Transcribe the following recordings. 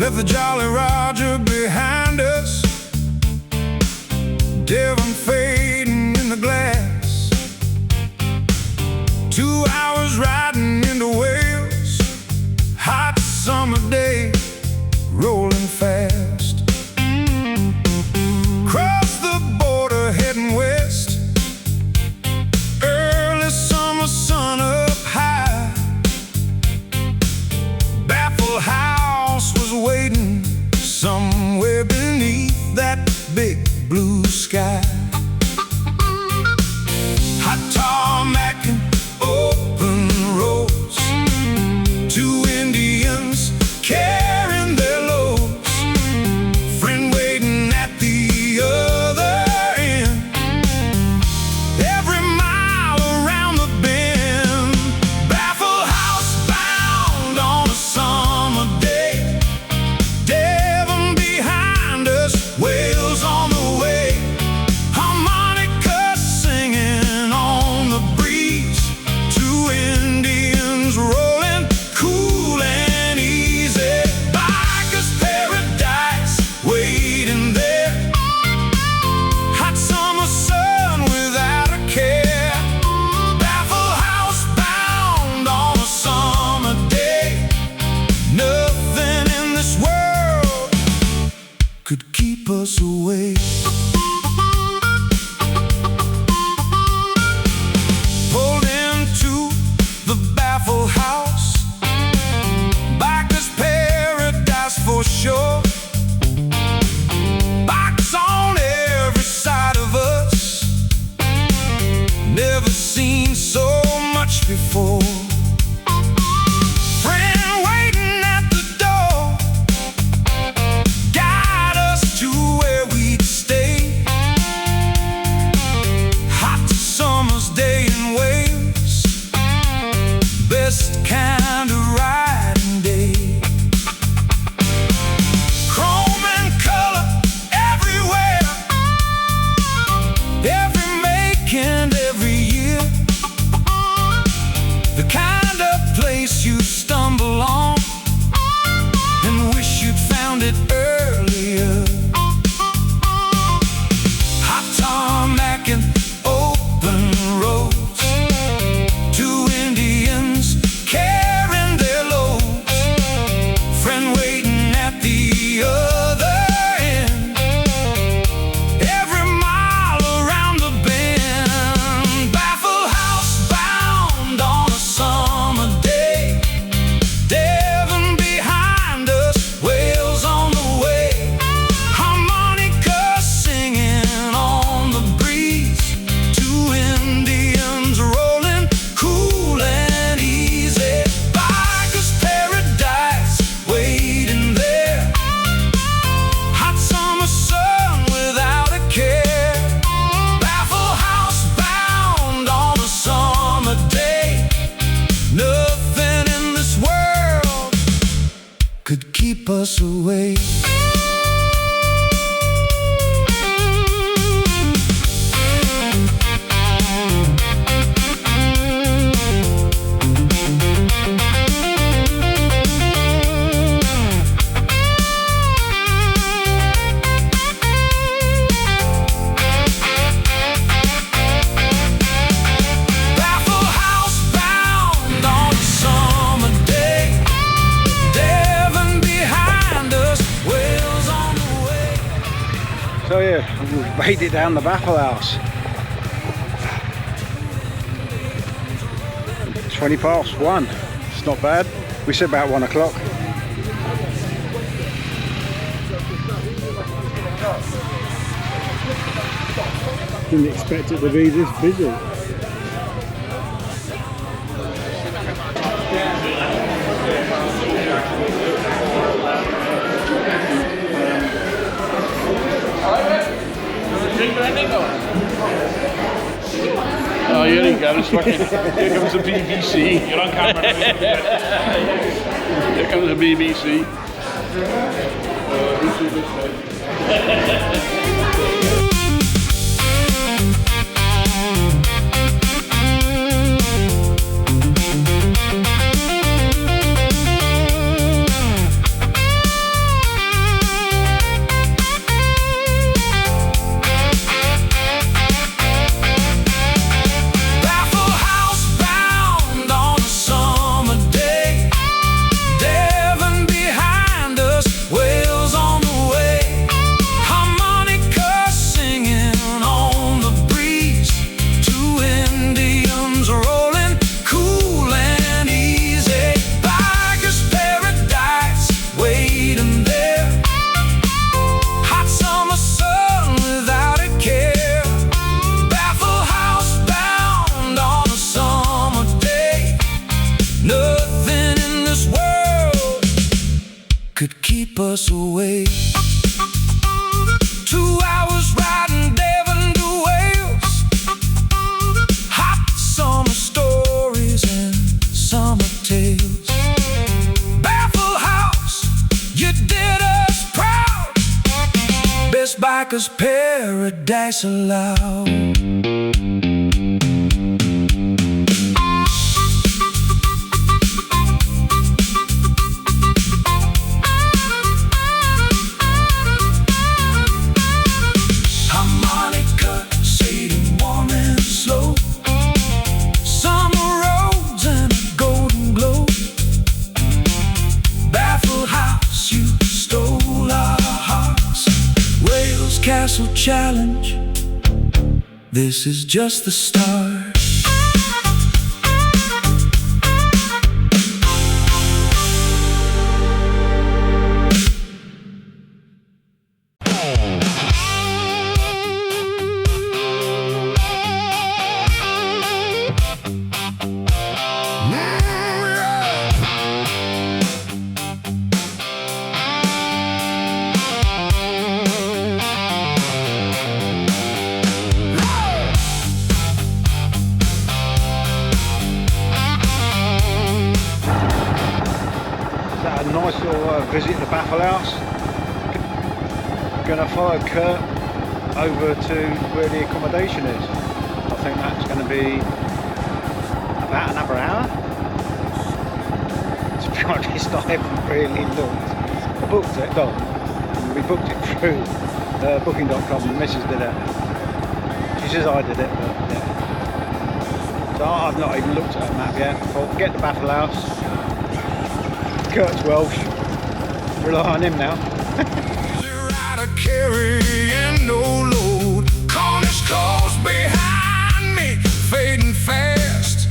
Left the Jolly Roger behind us, Devon fading in the glass. 2 hours riding into Wales, hot summer day, rolling fast. Cross the border heading west, early summer sun up high. Baffle Haus was waiting somewhere beneath that big blue sky. Hot tarmac and open roads, 2 Indians carrying their loads, friend waiting at the other end. Every mile around the bend, Baffle Haus bound on a summer day. Devon behind us, Wales on the way, harmonica singing on the breeze, 2 Indians rolling cool and easy. Biker's paradise waiting there, hot summer sun without a care. Baffle Haus bound on a summer day. Nothing in this world could keep us away. Pulled into the Baffle Haus, biker's paradise for sure. Bikes on every side of us, never seen so much before. Friend waiting at the door, guide us to where we'd stay. Hot summer's day in Wales, best kind of riding day. Chrome and color everywhere, every make and every year. The kind of place you stumble on and wish you'd found it earlier. Hot tarmac and open roads, 2 Indians carrying their loads, friend waiting at the other end. Every mile around the bend, Baffle Haus bound on a summer day. Devon behind us, Wales on the way, harmonica singing on the breeze, 2 Indians rolling cool and easy. Biker's paradise waiting there, hot summer sun without a care. Baffle Haus bound on a summer day. Nothing in this world could keep us away. Baffle Haus bound on a summer day. Devon behind us, Wales on the way. So yeah, we've made it down the Baffle Haus. 1:20. It's not bad. We said about 1 o'clock. Didn't expect it to be this busy. Oh, here he goes. Fucking, here comes the BBC. You're on camera. Here comes the BBC. Who's this way? keep us away. 2 hours riding Devon to Wales. Hot summer stories and summer tales. Baffle Haus, you did us proud. Best bikers paradise allowed. Castle challenge, this is just the start. A nice little visit to Baffle Haus. Going to follow Kurt over to where the accommodation is. I think that's going to be about another hour. To be honest, I haven't really looked. I booked it, though. We booked it through booking.com. The missus did it. She says I did it, but yeah. So I've not even looked at a map yet. I'll get to Baffle Haus. Kurt's Welsh. Rely on him now. Rider carrying no load. Cornish close behind me, fading fast.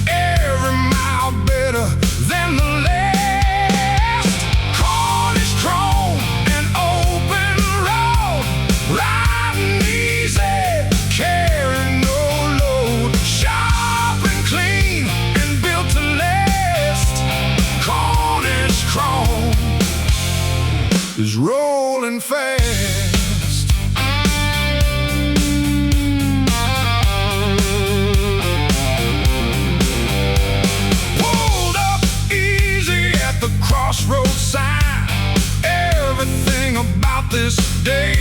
Every mile better than the last. Cornish chrome and open road, riding easy, carrying no load. Sharp and clean and built to last. Cornish chrome is rolling fast. Pulled up easy at the crossroads sign. Everything about this day